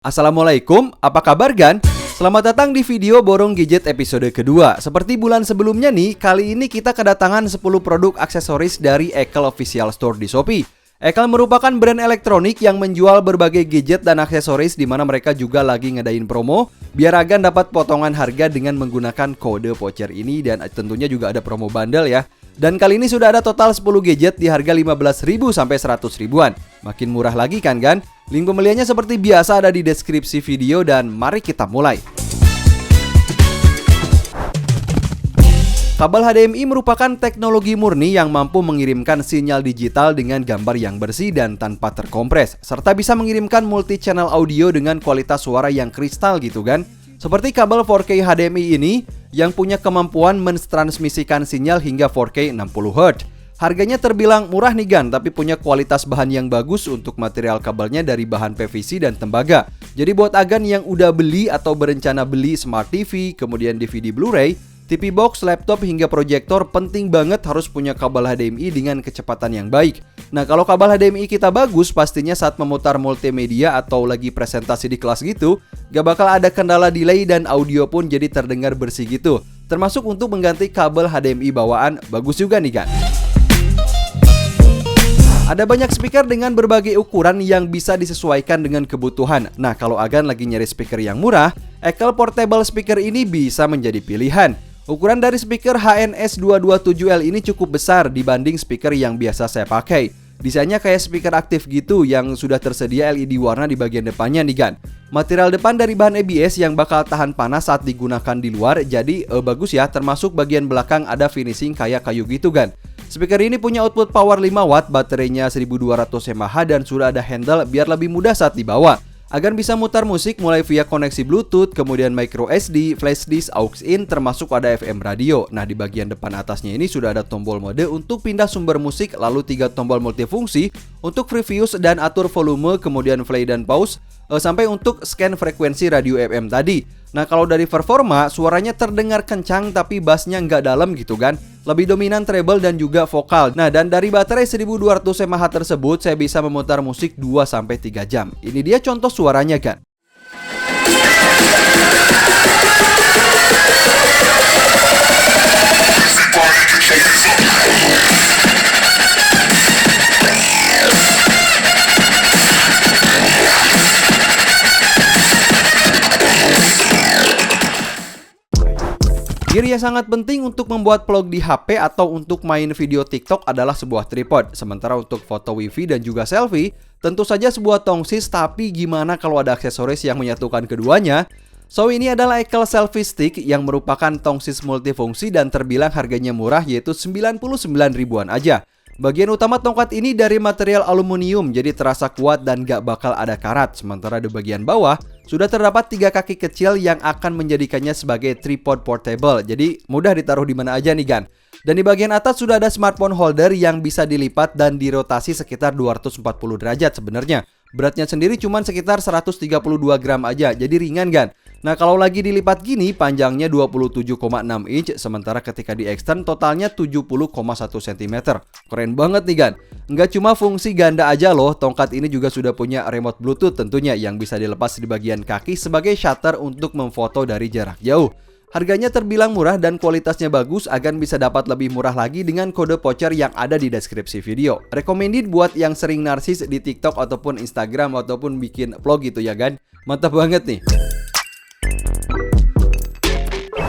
Assalamualaikum, apa kabar Gan? Selamat datang di video Borong Gadget episode kedua. Seperti bulan sebelumnya nih, kali ini kita kedatangan 10 produk aksesoris dari Ekel Official Store di Shopee. Ekel merupakan brand elektronik yang menjual berbagai gadget dan aksesoris di mana mereka juga lagi ngadain promo biar Agan dapat potongan harga dengan menggunakan kode voucher ini, dan tentunya juga ada promo bundle ya. Dan kali ini sudah ada total 10 gadget di harga 15.000 sampai 100 ribuan. Makin murah lagi kan Gan? Link pembeliannya seperti biasa ada di deskripsi video, dan mari kita mulai. Kabel HDMI merupakan teknologi murni yang mampu mengirimkan sinyal digital dengan gambar yang bersih dan tanpa terkompres, serta bisa mengirimkan multi-channel audio dengan kualitas suara yang kristal gitu kan. Seperti kabel 4K HDMI ini yang punya kemampuan mentransmisikan sinyal hingga 4K 60Hz. Harganya terbilang murah nih Gan, tapi punya kualitas bahan yang bagus untuk material kabelnya dari bahan PVC dan tembaga. Jadi buat Agan yang udah beli atau berencana beli Smart TV, kemudian DVD Blu-ray, TV box, laptop hingga proyektor, penting banget harus punya kabel HDMI dengan kecepatan yang baik. Nah, kalau kabel HDMI kita bagus, pastinya saat memutar multimedia atau lagi presentasi di kelas gitu, gak bakal ada kendala delay dan audio pun jadi terdengar bersih gitu. Termasuk untuk mengganti kabel HDMI bawaan, bagus juga nih Gan. Ada banyak speaker dengan berbagai ukuran yang bisa disesuaikan dengan kebutuhan. Nah, kalau Agan lagi nyari speaker yang murah, Ekel Portable Speaker ini bisa menjadi pilihan. Ukuran dari speaker HNS227L ini cukup besar dibanding speaker yang biasa saya pakai. Desainnya kayak speaker aktif gitu yang sudah tersedia LED warna di bagian depannya nih Gan. Material depan dari bahan ABS yang bakal tahan panas saat digunakan di luar, jadi bagus ya, termasuk bagian belakang ada finishing kayak kayu gitu Gan. Speaker ini punya output power 5 watt, baterainya 1200 mAh dan sudah ada handle biar lebih mudah saat dibawa. Agan bisa mutar musik mulai via koneksi Bluetooth, kemudian micro SD, flash disk, aux in, termasuk ada FM radio. Nah, di bagian depan atasnya ini sudah ada tombol mode untuk pindah sumber musik, lalu 3 tombol multifungsi untuk previous dan atur volume, kemudian play dan pause, sampai untuk scan frekuensi radio FM tadi. Nah, kalau dari performa, suaranya terdengar kencang tapi bassnya nggak dalam gitu kan. Lebih dominan treble dan juga vokal. Nah, dan dari baterai 1200 mAh tersebut saya bisa memutar musik 2-3 jam. Ini dia contoh suaranya kan. Gear yang sangat penting untuk membuat vlog di HP atau untuk main video TikTok adalah sebuah tripod. Sementara untuk foto wifi dan juga selfie, tentu saja sebuah tongsis. Tapi gimana kalau ada aksesoris yang menyatukan keduanya? So, ini adalah Ekel Selfie Stick yang merupakan tongsis multifungsi dan terbilang harganya murah, yaitu 99 ribuan aja. Bagian utama tongkat ini dari material aluminium, jadi terasa kuat dan gak bakal ada karat. Sementara di bagian bawah sudah terdapat 3 kaki kecil yang akan menjadikannya sebagai tripod portable. Jadi mudah ditaruh di mana aja nih Gan. Dan di bagian atas sudah ada smartphone holder yang bisa dilipat dan dirotasi sekitar 240 derajat sebenarnya. Beratnya sendiri cuma sekitar 132 gram aja, jadi ringan Gan. Nah, kalau lagi dilipat gini, panjangnya 27,6 inch, sementara ketika di extend totalnya 70,1 cm. Keren banget nih Gan. Nggak cuma fungsi ganda aja loh, tongkat ini juga sudah punya remote Bluetooth tentunya yang bisa dilepas di bagian kaki sebagai shutter untuk memfoto dari jarak jauh. Harganya terbilang murah dan kualitasnya bagus. Agan bisa dapat lebih murah lagi dengan kode voucher yang ada di deskripsi video. Recommended buat yang sering narsis di TikTok ataupun Instagram ataupun bikin vlog gitu ya Gan. Mantap banget nih.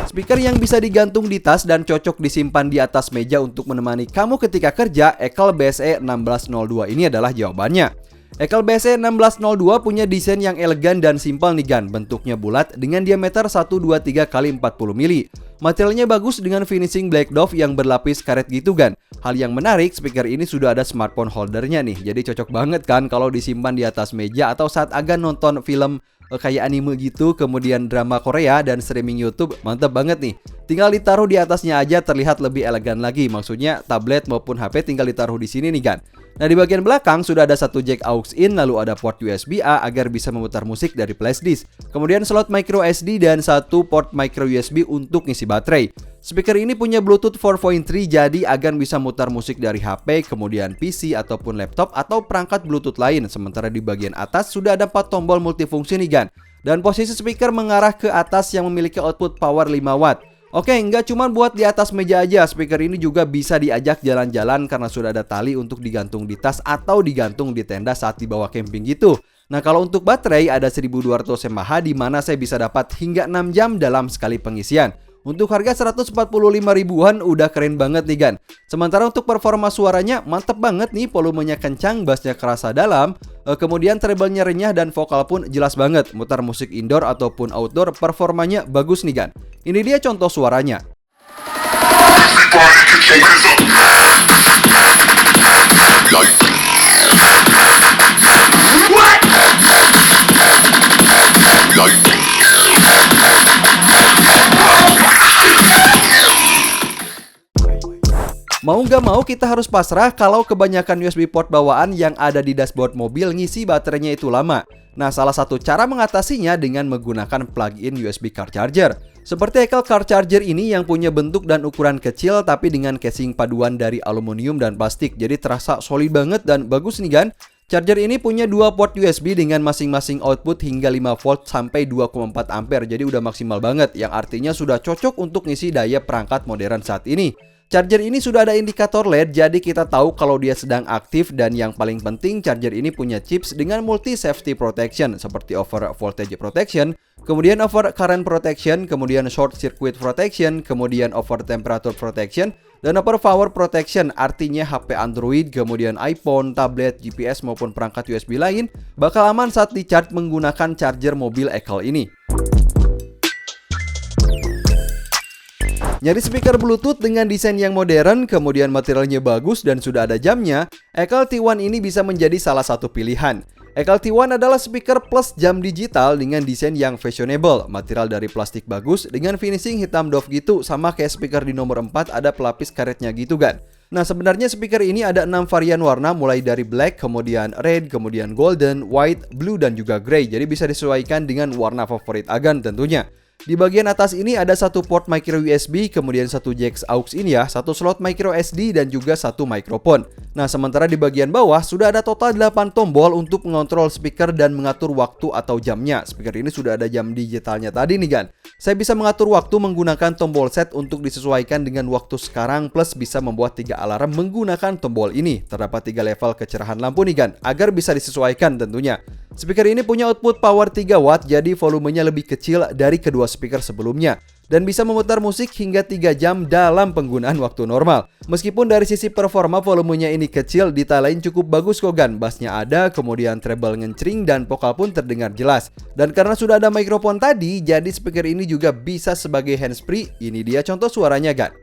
Speaker yang bisa digantung di tas dan cocok disimpan di atas meja untuk menemani kamu ketika kerja, Ekel BSE1602 ini adalah jawabannya. Ekel BSE1602 punya desain yang elegan dan simpel nih Gan. Bentuknya bulat dengan diameter 123 x 40 mm. Materialnya bagus dengan finishing black dove yang berlapis karet gitu Gan. Hal yang menarik, speaker ini sudah ada smartphone holdernya nih. Jadi cocok banget kan kalau disimpan di atas meja atau saat Agan nonton film kayak anime gitu, kemudian drama Korea dan streaming YouTube. Mantap banget nih. Tinggal ditaruh di atasnya aja terlihat lebih elegan lagi. Maksudnya tablet maupun HP tinggal ditaruh di sini nih Gan. Nah, di bagian belakang sudah ada satu jack aux in, lalu ada port USB-A agar bisa memutar musik dari flashdisk. Kemudian slot micro SD dan satu port micro USB untuk ngisi baterai. Speaker ini punya Bluetooth 4.3 jadi agar bisa mutar musik dari HP, kemudian PC ataupun laptop atau perangkat Bluetooth lain. Sementara di bagian atas sudah ada 4 tombol multifungsi nih gan. Dan posisi speaker mengarah ke atas yang memiliki output power 5 watt. Oke, nggak cuma buat di atas meja aja, speaker ini juga bisa diajak jalan-jalan karena sudah ada tali untuk digantung di tas atau digantung di tenda saat dibawa camping gitu. Nah, kalau untuk baterai ada 1200 mAh di mana saya bisa dapat hingga 6 jam dalam sekali pengisian. Untuk harga 145 ribuan udah keren banget nih gan. Sementara untuk performa suaranya mantep banget nih, volumenya kencang, bassnya kerasa dalam, kemudian treble-nya renyah dan vokal pun jelas banget. Mutar musik indoor ataupun outdoor performanya bagus nih gan. Ini dia contoh suaranya. Mau nggak mau kita harus pasrah kalau kebanyakan USB port bawaan yang ada di dashboard mobil ngisi baterainya itu lama. Nah, salah satu cara mengatasinya dengan menggunakan plug-in USB car charger. Seperti Ecal car charger ini yang punya bentuk dan ukuran kecil tapi dengan casing paduan dari aluminium dan plastik. Jadi terasa solid banget dan bagus nih kan. Charger ini punya 2 port USB dengan masing-masing output hingga 5 volt sampai 2,4 ampere. Jadi udah maksimal banget, yang artinya sudah cocok untuk ngisi daya perangkat modern saat ini. Charger ini sudah ada indikator LED, jadi kita tahu kalau dia sedang aktif. Dan yang paling penting, charger ini punya chips dengan multi safety protection seperti over voltage protection, kemudian over current protection, kemudian short circuit protection, kemudian over temperature protection, dan over power protection. Artinya HP Android, kemudian iPhone, tablet, GPS maupun perangkat USB lain bakal aman saat di-charge menggunakan charger mobil Ecal ini. Nyari speaker Bluetooth dengan desain yang modern, kemudian materialnya bagus dan sudah ada jamnya, Ecal T1 ini bisa menjadi salah satu pilihan. Ecal T1 adalah speaker plus jam digital dengan desain yang fashionable, material dari plastik bagus dengan finishing hitam doff gitu, sama kayak speaker di nomor 4 ada pelapis karetnya gitu kan. Nah, sebenarnya speaker ini ada 6 varian warna mulai dari black, kemudian red, kemudian golden, white, blue, dan juga grey. Jadi bisa disesuaikan dengan warna favorit Agan tentunya. Di bagian atas ini ada satu port micro USB, kemudian satu jack aux in ya, satu slot micro SD dan juga satu microphone. Nah, sementara di bagian bawah sudah ada total 8 tombol untuk mengontrol speaker dan mengatur waktu atau jamnya. Speaker ini sudah ada jam digitalnya tadi nih kan. Saya bisa mengatur waktu menggunakan tombol set untuk disesuaikan dengan waktu sekarang, plus bisa membuat 3 alarm menggunakan tombol ini. Terdapat 3 level kecerahan lampu nih kan, agar bisa disesuaikan tentunya. Speaker ini punya output power 3 watt, jadi volumenya lebih kecil dari kedua speaker sebelumnya. Dan bisa memutar musik hingga 3 jam dalam penggunaan waktu normal. Meskipun dari sisi performa volumenya ini kecil, detail lain cukup bagus kok gan. Bassnya ada, kemudian treble ngencring dan vokal pun terdengar jelas. Dan karena sudah ada mikrofon tadi, jadi speaker ini juga bisa sebagai handsfree. Ini dia contoh suaranya gan.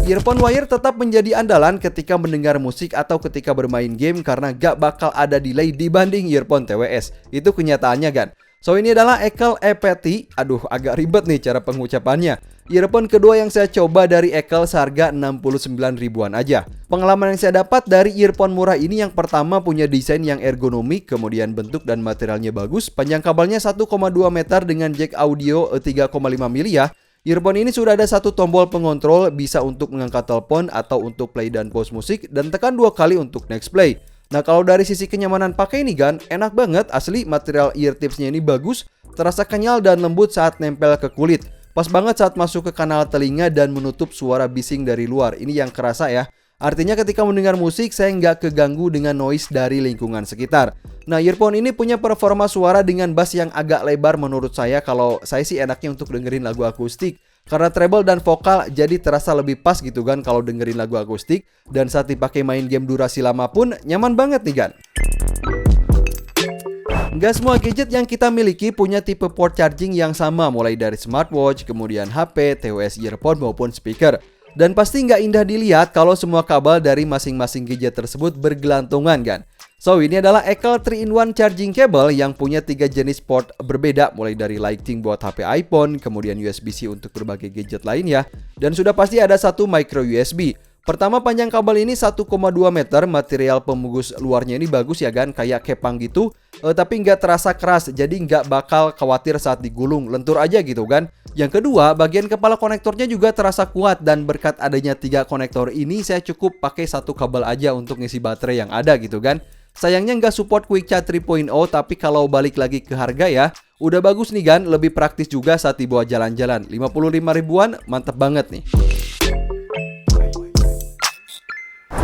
Earphone wire tetap menjadi andalan ketika mendengar musik atau ketika bermain game karena gak bakal ada delay dibanding earphone TWS. Itu kenyataannya kan. So, ini adalah Ecal EPT. Aduh, agak ribet nih cara pengucapannya. Earphone kedua yang saya coba dari Ecal seharga 69 ribuan aja. Pengalaman yang saya dapat dari earphone murah ini yang pertama punya desain yang ergonomik, kemudian bentuk dan materialnya bagus, panjang kabelnya 1,2 meter dengan jack audio 3,5 mili ya. Earphone ini sudah ada satu tombol pengontrol, bisa untuk mengangkat telepon atau untuk play dan pause musik, dan tekan 2 kali untuk next play. Nah, kalau dari sisi kenyamanan pakai ini kan, enak banget asli. Material ear tipsnya ini bagus, terasa kenyal dan lembut saat nempel ke kulit. Pas banget saat masuk ke kanal telinga dan menutup suara bising dari luar. Ini yang kerasa ya. Artinya ketika mendengar musik, saya nggak keganggu dengan noise dari lingkungan sekitar. Nah, earphone ini punya performa suara dengan bass yang agak lebar menurut saya. Kalau saya sih enaknya untuk dengerin lagu akustik. Karena treble dan vokal jadi terasa lebih pas gitu kan kalau dengerin lagu akustik. Dan saat dipakai main game durasi lama pun nyaman banget nih kan. Nggak semua gadget yang kita miliki punya tipe port charging yang sama, mulai dari smartwatch, kemudian HP, TWS earphone maupun speaker. Dan pasti nggak indah dilihat kalau semua kabel dari masing-masing gadget tersebut bergelantungan kan. So, ini adalah Ekel 3-in-1 charging cable yang punya 3 jenis port berbeda, mulai dari Lightning buat HP iPhone, kemudian USB-C untuk berbagai gadget lainnya, dan sudah pasti ada satu micro USB. Pertama, panjang kabel ini 1,2 meter, material pembungkus luarnya ini bagus ya kan, kayak kepang gitu, tapi nggak terasa keras, jadi nggak bakal khawatir saat digulung, lentur aja gitu kan. Yang kedua, bagian kepala konektornya juga terasa kuat, dan berkat adanya 3 konektor ini, saya cukup pakai satu kabel aja untuk ngisi baterai yang ada gitu kan. Sayangnya nggak support Quick Charge 3.0, tapi kalau balik lagi ke harga ya, udah bagus nih kan, lebih praktis juga saat dibawa jalan-jalan. 55 ribuan, mantep banget nih.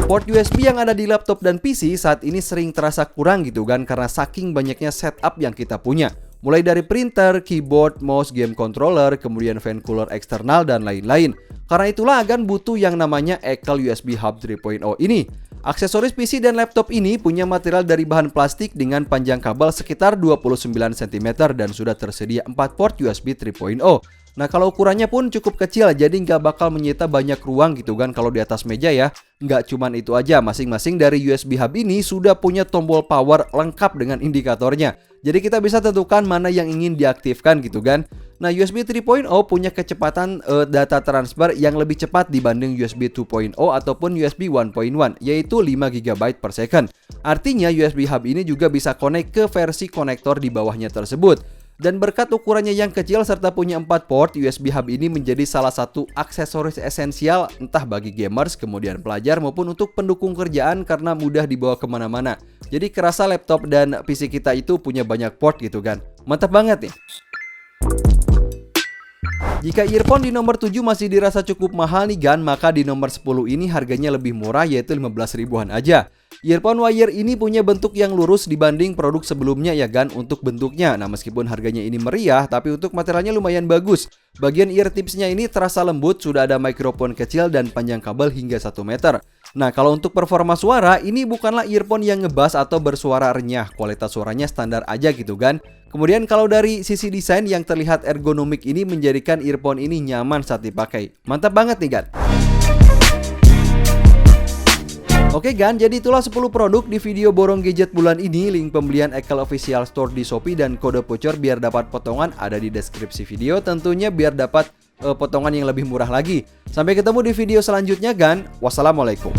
Port USB yang ada di laptop dan PC saat ini sering terasa kurang gitu kan, karena saking banyaknya setup yang kita punya. Mulai dari printer, keyboard, mouse, game controller, kemudian fan cooler eksternal, dan lain-lain. Karena itulah akan butuh yang namanya Ekel USB Hub 3.0 ini. Aksesoris PC dan laptop ini punya material dari bahan plastik dengan panjang kabel sekitar 29 cm dan sudah tersedia 4 port USB 3.0. Nah, kalau ukurannya pun cukup kecil, jadi nggak bakal menyita banyak ruang gitu kan kalau di atas meja ya. Nggak cuman itu aja, masing-masing dari USB hub ini sudah punya tombol power lengkap dengan indikatornya. Jadi kita bisa tentukan mana yang ingin diaktifkan gitu kan. Nah, USB 3.0 punya kecepatan data transfer yang lebih cepat dibanding USB 2.0 ataupun USB 1.1, yaitu 5 GB per second. Artinya USB hub ini juga bisa connect ke versi konektor di bawahnya tersebut. Dan berkat ukurannya yang kecil serta punya 4 port, USB hub ini menjadi salah satu aksesoris esensial entah bagi gamers, kemudian pelajar, maupun untuk pendukung kerjaan karena mudah dibawa kemana-mana. Jadi kerasa laptop dan PC kita itu punya banyak port gitu kan. Mantap banget nih. Jika earphone di nomor 7 masih dirasa cukup mahal nih Gan, maka di nomor 10 ini harganya lebih murah, yaitu 15 ribuan aja. Earphone wire ini punya bentuk yang lurus dibanding produk sebelumnya ya Gan untuk bentuknya. Nah, meskipun harganya ini meriah, tapi untuk materialnya lumayan bagus. Bagian ear tipsnya ini terasa lembut, sudah ada mikrofon kecil dan panjang kabel hingga 1 meter. Nah, kalau untuk performa suara, ini bukanlah earphone yang ngebass atau bersuara renyah. Kualitas suaranya standar aja gitu kan. Kemudian kalau dari sisi desain yang terlihat ergonomik ini menjadikan earphone ini nyaman saat dipakai. Mantap banget nih Gan. Oke Gan, jadi itulah 10 produk di video borong gadget bulan ini. Link pembelian Ekel Official Store di Shopee dan kode voucher biar dapat potongan ada di deskripsi video. Tentunya biar dapat potongan yang lebih murah lagi. Sampai ketemu di video selanjutnya Gan. Wassalamualaikum.